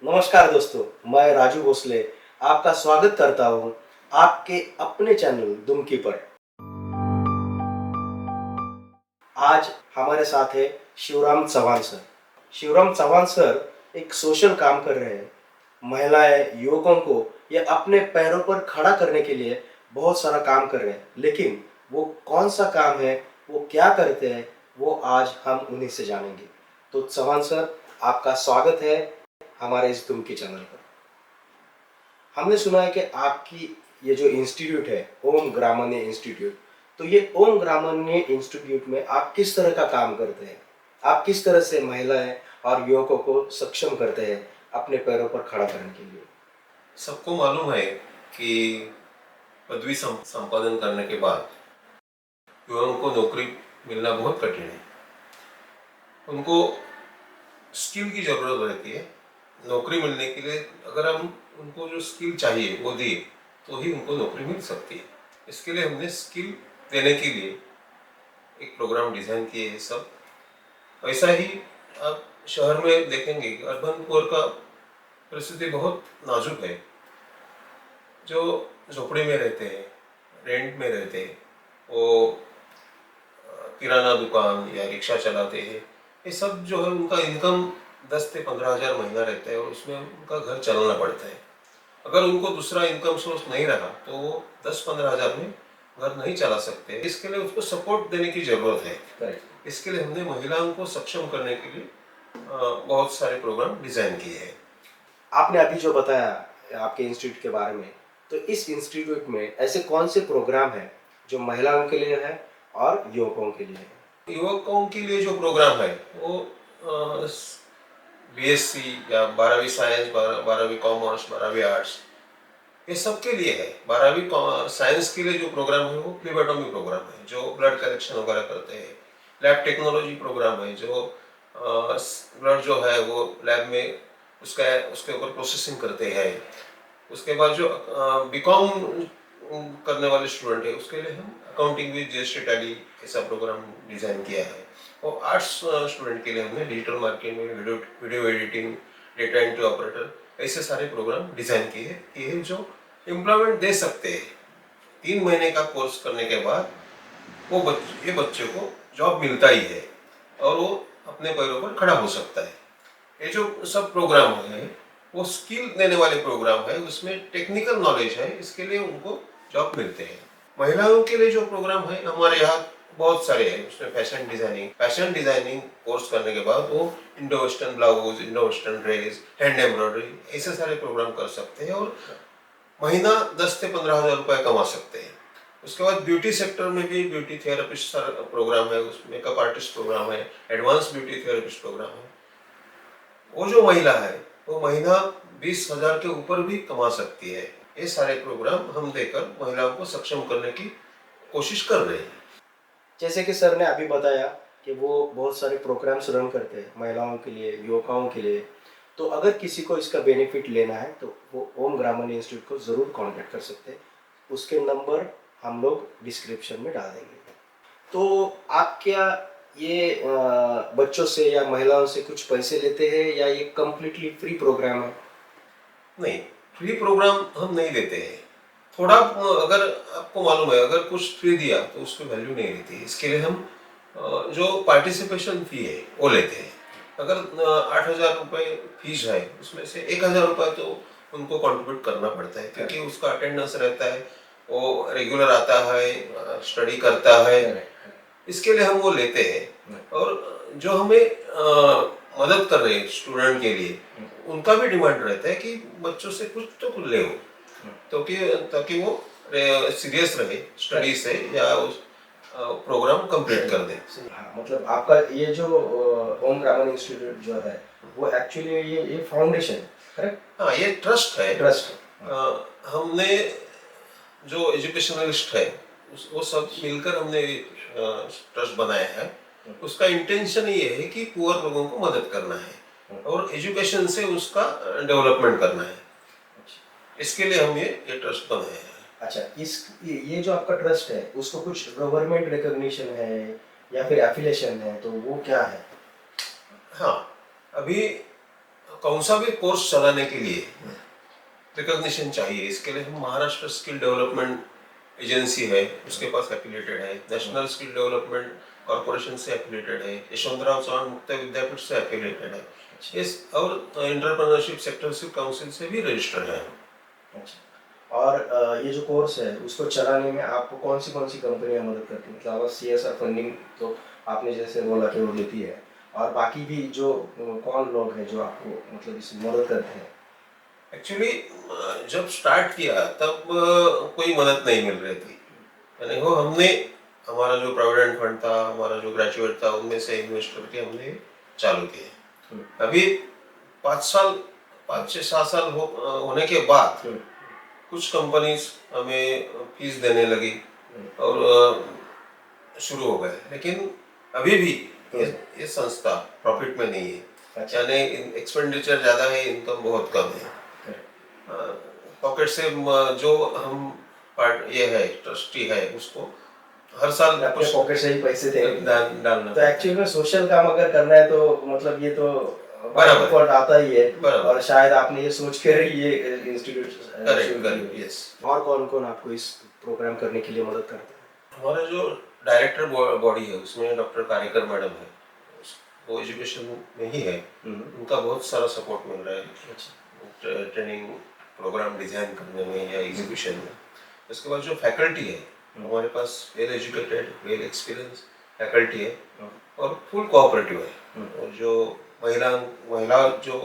नमस्कार दोस्तों, मैं राजू भोसले आपका स्वागत करता हूँ आपके अपने चैनल दुमकी पर। आज हमारे साथ है शिवराम चौहान सर। शिवराम चौहान सर एक सोशल काम कर रहे हैं। महिलाएं, युवकों को ये अपने पैरों पर खड़ा करने के लिए बहुत सारा काम कर रहे हैं, लेकिन वो कौन सा काम है, वो क्या करते हैं, वो आज हम उन्हीं से जानेंगे। तो चौहान सर, आपका स्वागत है हमारे इस दुमकी चैनल पर। हमने सुना है कि आपकी ये जो इंस्टीट्यूट है, ओम ग्रामण्य इंस्टीट्यूट, तो ये ओम ग्रामण्य इंस्टीट्यूट में आप किस तरह का काम करते हैं? आप किस तरह से महिलाएं और युवकों को सक्षम करते हैं अपने पैरों पर खड़ा करने के लिए? सबको मालूम है कि पदवी संपादन करने के बाद युवाओं को नौकरी मिलना बहुत कठिन है। उनको स्किल की ज़रूरत रहती है। नौकरी मिलने के लिए अगर हम उनको जो स्किल चाहिए वो दिए तो ही उनको नौकरी मिल सकती है। इसके लिए हमने स्किल देने के लिए एक प्रोग्राम डिज़ाइन किए हैं सब। ऐसा ही आप शहर में देखेंगे अर्बन पुअर का परिस्थिति बहुत नाजुक है। जो झोपड़ी में रहते हैं, रेंट में रहते हैं, वो किराना दुकान या रिक्शा चलाते हैं, ये सब जो है उनका इनकम 10 से 15 हज़ार महीना रहता है और उसमें उनका घर चलाना पड़ता है। अगर उनको दूसरा इनकम सोर्स नहीं रहा तो वो 10-15 हज़ार में घर नहीं चला सकते। इसके लिए उसको सपोर्ट देने की ज़रूरत है। इसके लिए हमने महिलाओं को सक्षम करने के लिए बहुत सारे प्रोग्राम डिज़ाइन किए हैं। आपने अभी जो बताया आपके इंस्टीट्यूट के बारे में, तो इस इंस्टीट्यूट में ऐसे कौन से प्रोग्राम हैं जो महिलाओं के लिए है और युवकों के लिए है? युवकों के लिए जो प्रोग्राम है वो बीएससी या 12वीं साइंस, 12वीं कॉमर्स, 12वीं आर्ट्स, ये सब के लिए है। 12वीं साइंस के लिए जो प्रोग्राम है वो फ्लेबोटॉमी प्रोग्राम है, जो ब्लड कलेक्शन वगैरह करते हैं। लैब टेक्नोलॉजी प्रोग्राम है, जो ब्लड जो है वो लैब में उसके ऊपर प्रोसेसिंग करते हैं। उसके बाद जो बीकॉम करने वाले स्टूडेंट है उसके लिए हम अकाउंटिंग विद जीएसटी टैली ऐसा प्रोग्राम डिज़ाइन किया है। और आर्ट्स स्टूडेंट के लिए हमने digital marketing, video editing, data entry operator ऐसे सारे प्रोग्राम डिज़ाइन किए हैं कि ये जो एम्प्लॉयमेंट दे सकते हैं। 3 महीने का कोर्स करने के बाद ये बच्चे को जॉब मिलता ही है और वो अपने पैरों पर खड़ा हो सकता है। ये जो सब प्रोग्राम है वो स्किल देने वाले प्रोग्राम है, उसमें टेक्निकल नॉलेज है, इसके लिए उनको जॉब मिलते हैं। महिलाओं के लिए जो प्रोग्राम है हमारे यहाँ बहुत सारे हैं। उसमें फैशन डिजाइनिंग कोर्स करने के बाद वो Indo western blouse, Indo western dress, hand embroidery ऐसे सारे प्रोग्राम कर सकते हैं और महीना 10 से 15 हज़ार रुपये कमा सकते हैं। उसके बाद ब्यूटी सेक्टर में भी ब्यूटी थेरेपिस्ट प्रोग्राम है, उसमें मेकअप आर्टिस्ट प्रोग्राम है, एडवांस ब्यूटी थेरेपिस्ट प्रोग्राम है। वो जो महिला है वो महीना 20 हज़ार के ऊपर भी कमा सकती है। ये सारे प्रोग्राम हम देकर महिलाओं को सक्षम करने की कोशिश कर रहे हैं। जैसे कि सर ने अभी बताया कि वो बहुत सारे प्रोग्राम्स रन करते हैं महिलाओं के लिए, युवकों के लिए। तो अगर किसी को इसका बेनिफिट लेना है तो वो ओम ग्रामण्य इंस्टीट्यूट को ज़रूर कांटेक्ट कर सकते हैं। उसके नंबर हम लोग डिस्क्रिप्शन में डाल देंगे। तो आप क्या ये बच्चों से या महिलाओं से कुछ पैसे लेते हैं या ये कम्प्लीटली फ्री प्रोग्राम है? नहीं, फ्री प्रोग्राम हम नहीं देते हैं। थोड़ा अगर आपको मालूम है अगर कुछ फ्री दिया तो उसकी वैल्यू नहीं रहती। इसके लिए हम जो पार्टिसिपेशन फी है वो लेते हैं। अगर 8,000 रुपये फीस है उसमें से 1,000 रुपये तो उनको कंट्रीब्यूट करना पड़ता है, क्योंकि उसका अटेंडेंस रहता है, वो रेगुलर आता है, स्टडी करता है। इसके लिए हम वो लेते हैं। और जो हमें मदद कर रहे हैं स्टूडेंट के लिए, उनका भी डिमांड रहता है कि बच्चों से कुछ तो कुछ ले, तो कि ताकि वो सीरियस रहे स्टडी से या उस प्रोग्राम कंप्लीट कर दे। हाँ, मतलब आपका ये जो ओम ग्रामण्य इंस्टीट्यूट जो है वो एक्चुअली ये फाउंडेशन है, करेक्ट? हाँ, ये ट्रस्ट है। ट्रस्ट हमने जो एजुकेशनलिस्ट है वो सब मिलकर हमने ट्रस्ट बनाया है। उसका इंटेंशन ये है कि पुअर लोगों को मदद करना है और एजुकेशन से उसका डेवलपमेंट करना है। इसके लिए हम ये ट्रस्ट बनाया है। अच्छा, ये जो आपका ट्रस्ट है उसको कुछ गवर्नमेंट रिकॉग्निशन है या फिर एफिलिएशन है, तो वो क्या है? हाँ, अभी कौन सा भी कोर्स चलाने के लिए रिकॉग्निशन चाहिए। इसके लिए हम महाराष्ट्र स्किल डेवलपमेंट एजेंसी है, उसके पास एफिलिएटेड है, नेशनल स्किल डेवलपमेंट कॉर्पोरेशन से एफिलिएटेड है, यशवंतराव चव्हाण मुक्त विद्यापीठ से एफिलिएटेड है, इस और एंटरप्रेन्योरशिप सेक्टरशिप काउंसिल से भी रजिस्टर्ड है। अच्छा। और ये जो कोर्स है उसको चलाने में आपको कौन सी कंपनियां मदद करती हैं? मतलब CSR फंडिंग तो आपने जैसे बोला कि वो देती है, और बाकी भी जो कौन लोग हैं जो आपको मतलब इसमें मदद करते हैं? एक्चुअली जब स्टार्ट किया तब कोई मदद नहीं मिल रही थी, यानी वो हमने हमारा जो प्रोविडेंट फंड था, हमारा जो ग्रेजुएट था, उनमें से इन्वेस्ट करके हमने चालू किए। अभी 5 6 7 साल होने के बाद कुछ कंपनीज हमें फीस देने लगी और शुरू हो गए, लेकिन अभी भी ये संस्था प्रॉफिट में नहीं है। अच्छा। यानी एक्सपेंडिचर ज़्यादा है, इनकम बहुत कम है। पॉकेट से जो हम पार्ट ये है ट्रस्टी है उसको हर साल अपने कुछ पॉकेट से ही पैसे देंगे। डालना तो एक्चुअली में सोशल काम अगर करना है तो मतलब ये तो बराबर एफर्ट आता ही है, बराबर। और शायद आपने ये सोच कर ही ये इंस्टीट्यूट करेक्ट यस। और कौन कौन आपको इस प्रोग्राम करने के लिए मदद करता है? हमारा जो डायरेक्टर बॉडी है उसमें डॉक्टर कारिकर मैडम है, वो एजुकेशन में ही है, उनका बहुत सारा सपोर्ट मिल रहा है ट्रेनिंग प्रोग्राम डिजाइन करने में या एग्जीक्यूशन में। उसके बाद जो फैकल्टी है हमारे पास well educated well experience faculty है और फुल कोऑपरेटिव है। और जो महिला जो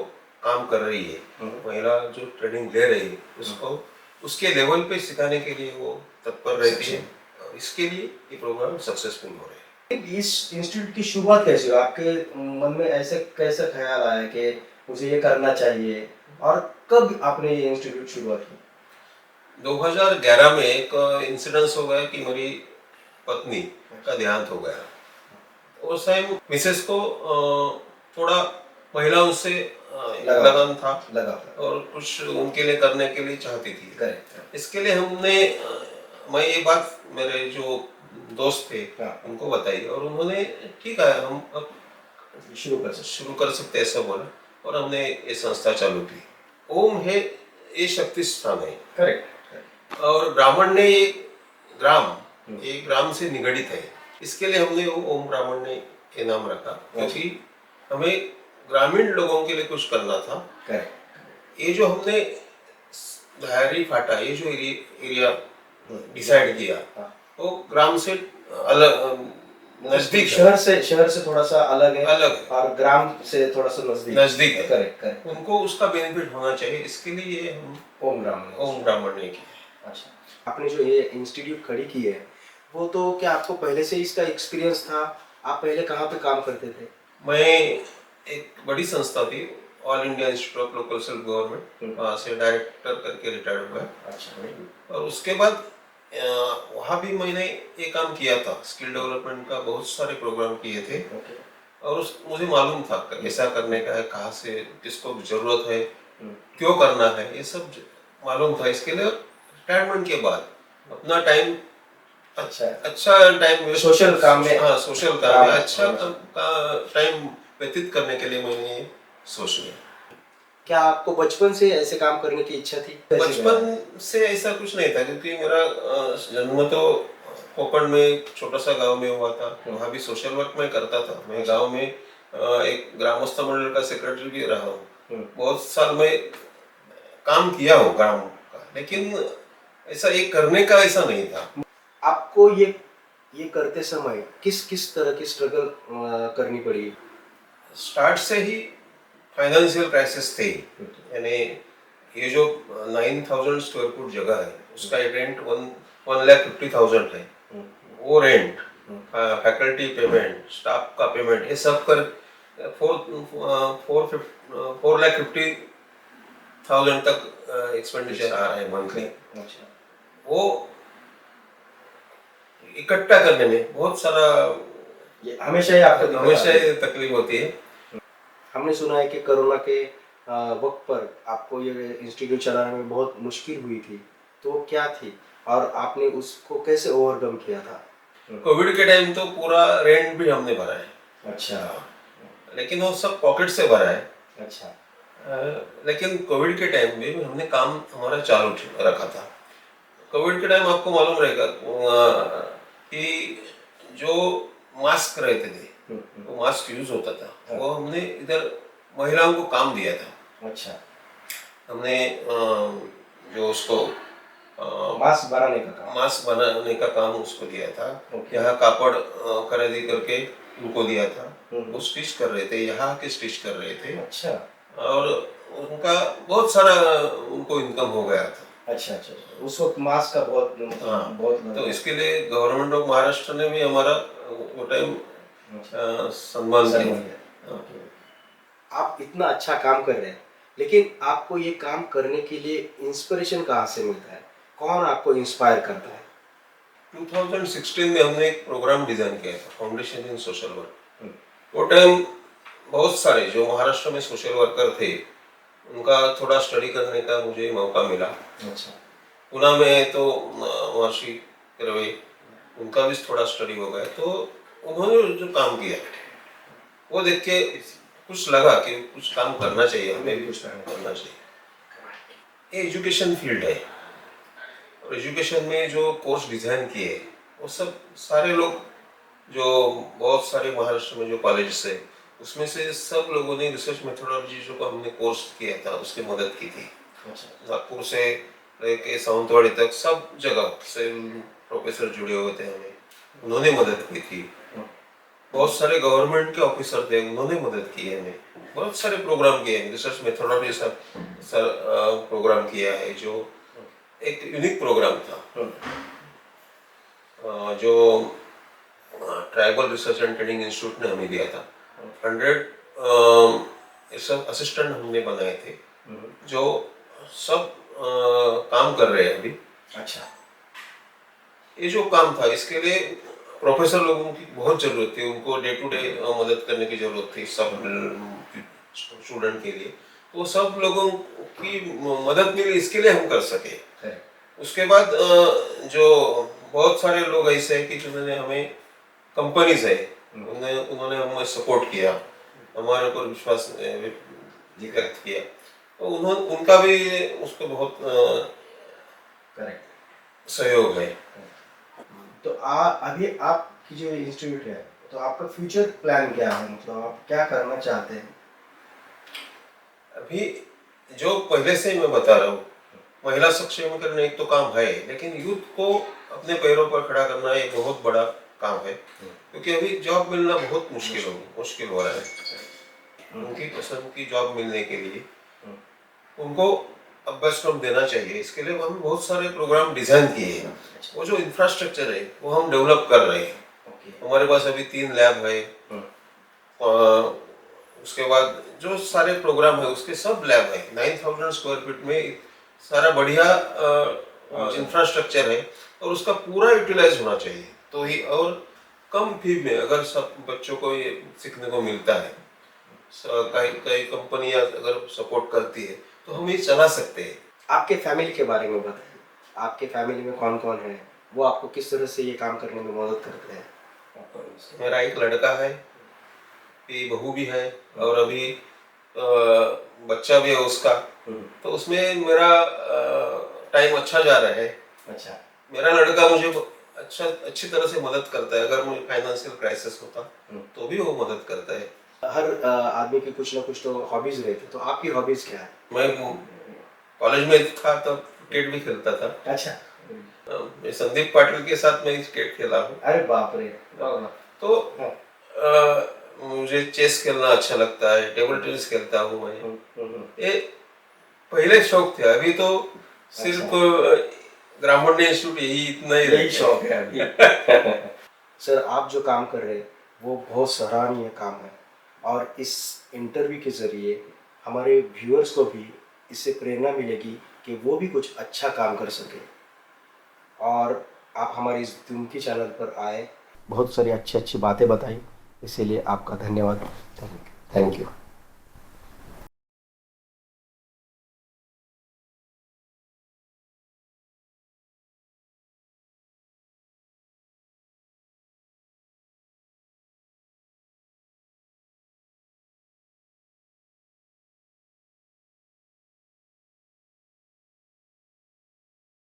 काम कर रही है, महिला जो ट्रेनिंग ले रही है, उसको उसके लेवल पे सिखाने के लिए वो तत्पर रहती है। और इसके लिए ये प्रोग्राम सक्सेसफुल हो रहे हैं। इस इंस्टीट्यूट की शुरुआत कैसे हुई? आपके मन में ऐसे कैसा ख्याल आया कि मुझे ये करना चाहिए, और कब आपने ये इंस्टीट्यूट शुरुआत की? 2011 में एक इंसिडेंस हो गया कि मेरी पत्नी का देहांत हो गया। उस टाइम मिसेस को थोड़ा महिलाओं से लगान था और कुछ उनके लिए करने के लिए चाहती थी। करेक्ट। इसके लिए हमने मैं ये बात मेरे जो दोस्त थे उनको बताई और उन्होंने ठीक है हम अब शुरू कर सकते ऐसा बोला और हमने ये संस्था चालू की। ओम है ये शक्ति स्थान है। करेक्ट। और ब्राह्मण ने ये ग्राम से निगड़ित है, इसके लिए हमने ओम ब्राह्मण ने ये नाम रखा क्योंकि हमें ग्रामीण लोगों के लिए कुछ करना था। करेक्ट। ये जो हमने धारी फाटा ये जो एरिया डिसाइड किया वो ग्राम से अलग नजदीक शहर से थोड़ा सा अलग है और ग्राम से थोड़ा सा नजदीक है। करेक्ट। उनको उसका बेनिफिट होना चाहिए, इसके लिए हम ओम ब्राह्मण ने किया। अच्छा, आपने जो ये इंस्टीट्यूट खड़ी की है वो तो क्या आपको पहले से इसका एक्सपीरियंस था? आप पहले कहाँ पे काम करते थे? मैं एक बड़ी संस्था थी all India institute of local self government, वहाँ से डायरेक्टर करके रिटायर्ड हुआ। अच्छा। और उसके बाद वहाँ भी मैंने ये काम किया था, स्किल डेवलपमेंट का बहुत सारे प्रोग्राम किए थे। और मुझे मालूम था कैसा करने का है, कहाँ से किसको जरूरत है, क्यों करना है, ये सब मालूम था। इसके लिए रिटायरमेंट के बाद अपना टाइम अच्छा टाइम सोशल काम में अच्छा टाइम व्यतीत करने के लिए मैंने सोच लिया। क्या आपको बचपन से ऐसे काम करने की इच्छा थी? बचपन से ऐसा कुछ नहीं था क्योंकि मेरा जन्म तो कोकण में एक छोटा सा गांव में हुआ था, वहाँ भी सोशल वर्क में करता था। मैं गांव में एक ग्रामस्थ मंडल का सेक्रेटरी भी रहा हूँ, बहुत साल में काम किया हूँ ग्राम का, लेकिन ऐसा एक करने का ऐसा नहीं था। आपको ये करते समय किस तरह की स्ट्रगल करनी पड़ी? स्टार्ट से ही फाइनेंशियल क्राइसिस थे, यानी ये जो 9,000 स्क्वायर फुट जगह है उसका रेंट 1,50,000 है। वो रेंट, फैकल्टी पेमेंट, स्टाफ का पेमेंट, ये सब कर 4,50,000 तक एक्सपेंडिचर आ रहा है मंथली। वो इकट्ठा करने में बहुत सारा हमेशा तकलीफ होती है। हमने सुना है कि कोरोना के वक्त पर आपको ये इंस्टीट्यूट चलाने में बहुत मुश्किल हुई थी, तो क्या थी और आपने उसको कैसे ओवरकम किया था? कोविड के टाइम तो पूरा रेंट भी हमने भरा है। अच्छा। लेकिन वो सब पॉकेट से भरा है। अच्छा। लेकिन कोविड के टाइम में भी हमने काम हमारा चालू रखा था। कोविड के टाइम आपको मालूम रहेगा कि जो मास्क रहते थे, वो मास्क यूज होता था, वो हमने इधर महिलाओं को काम दिया था। अच्छा, हमने जो उसको मास्क बनाने का काम। मास्क बनाने का काम उसको दिया था। ओके। यहाँ कापड़ खरीदी करके उनको दिया था, हम्म। वो स्टिच कर रहे थे, यहाँ के स्टिच कर रहे थे, अच्छा और उनका बहुत सारा उनको इनकम हो गया था। अच्छा अच्छा, उस वक्त मास्क का बहुत मतलब हाँ, बहुत तो इसके लिए गवर्नमेंट ऑफ महाराष्ट्र ने भी हमारा वो टाइम सम्मान किया सम्मान था। किया। ओके। आप इतना अच्छा काम कर रहे हैं, लेकिन आपको ये काम करने के लिए इंस्पिरेशन कहाँ से मिलता है? कौन आपको इंस्पायर करता है? 2016 में हमने एक प्रोग्राम डिजाइन किया था, फाउंडेशन इन सोशल वर्क। वो टाइम बहुत सारे जो महाराष्ट्र में सोशल वर्कर थे, उनका थोड़ा स्टडी करने का मुझे मौका मिला। अच्छा। पुणे में तो महर्षि कर्वे, उनका भी थोड़ा स्टडी हो गया, तो उन्होंने जो काम किया वो देख के कुछ लगा कि कुछ काम करना चाहिए, हमें भी कुछ करना चाहिए। ये एजुकेशन फील्ड है, और एजुकेशन में जो कोर्स डिजाइन किए वो सब सारे लोग, जो बहुत सारे महाराष्ट्र में जो कॉलेजेस है, उसमें से सब लोगों ने रिसर्च मेथोडोलॉजी जो हमने कोर्स किया था उसकी मदद की थी। नागपुर से लेके सावंतवाड़ी तक सब जगह से प्रोफेसर जुड़े हुए थे, हमें उन्होंने मदद की थी। बहुत सारे गवर्नमेंट के ऑफिसर थे, उन्होंने मदद की है हमें। बहुत सारे प्रोग्राम किए हैं, रिसर्च मेथोडोलॉजी सब प्रोग्राम किया है, जो एक यूनिक प्रोग्राम था। जो tribal research and training institute ने हमें दिया था। 100 सब असिस्टेंट हमने बनाए थे, जो सब काम कर रहे हैं अभी। अच्छा। ये जो काम था, इसके लिए प्रोफेसर लोगों की बहुत जरूरत थी, उनको डे टू डे मदद करने की जरूरत थी सब स्टूडेंट के लिए। तो सब लोगों की मदद मिली, इसके लिए हम कर सके। उसके बाद जो बहुत सारे लोग ऐसे हैं कि जिन्होंने हमें, कंपनीज है, उन्होंने हमें सपोर्ट किया, हमारे ऊपर विश्वास व्यक्त किया, तो उन्होंने उनका भी उसको बहुत करेक्ट सहयोग है। तो अभी आपकी जो इंस्टीट्यूट है, तो आपका फ्यूचर प्लान क्या है? मतलब आप क्या करना चाहते हैं? अभी जो पहले से मैं बता रहा हूँ, महिला सक्षमीकरण एक तो काम है, लेकिन यूथ को अपने पैरों पर खड़ा करना एक बहुत बड़ा काम है, क्योंकि अभी जॉब मिलना बहुत मुश्किल हो रहा है। उनकी पसंद की जॉब मिलने के लिए उनको अभ्यासक्रम देना चाहिए। इसके लिए हम बहुत सारे प्रोग्राम डिजाइन किए हैं। वो जो इंफ्रास्ट्रक्चर है वो हम डेवलप कर रहे हैं। हमारे पास अभी 3 लैब है, उसके बाद जो सारे प्रोग्राम है उसके सब लैब है। 9000 स्क्वायर फीट में सारा बढ़िया इंफ्रास्ट्रक्चर है, और उसका पूरा यूटिलाइज होना चाहिए, तो ही और कम फी में अगर सब बच्चों को ये सीखने को मिलता है, कई कंपनियां अगर सपोर्ट करती है तो हम ये चला सकते हैं। आपके फैमिली के बारे में बताइए, आपके फैमिली में कौन कौन है, वो आपको किस तरह से ये काम करने में मदद करते हैं? मेरा एक लड़का है, एक बहू भी है, और अभी बच्चा भी है उसका, तो उसमें मेरा टाइम अच्छा जा रहा है। अच्छा। मेरा लड़का मुझे अच्छी तरह से मदद करता है। अगर मुझे फाइनेंशियल क्राइसिस होता तो भी वो मदद करता है। हर आदमी की कुछ ना कुछ तो हॉबीज रहती है, तो आपकी हॉबीज क्या है? मैं कॉलेज में था तब क्रिकेट भी खेलता था। अच्छा। मैं संदीप पाटिल के साथ मैं क्रिकेट खेला हूँ। अरे बाप रे। तो मुझे चेस खेलना अच्छा लगता है, टेबल टेनिस खेलता हूँ मैं। ये पहले शौक थे, अभी तो सिर्फ ग्रामीण इंस्टीट्यूट यही इतना ही यही शौक है अभी। सर, आप जो काम कर रहे हैं वो बहुत सराहनीय काम है, और इस इंटरव्यू के जरिए हमारे व्यूअर्स को भी इससे प्रेरणा मिलेगी कि वो भी कुछ अच्छा काम कर सके। और आप हमारे इस दुमकी चैनल पर आए, बहुत सारी अच्छी अच्छी बातें बताई, इसीलिए आपका धन्यवाद। Thank you.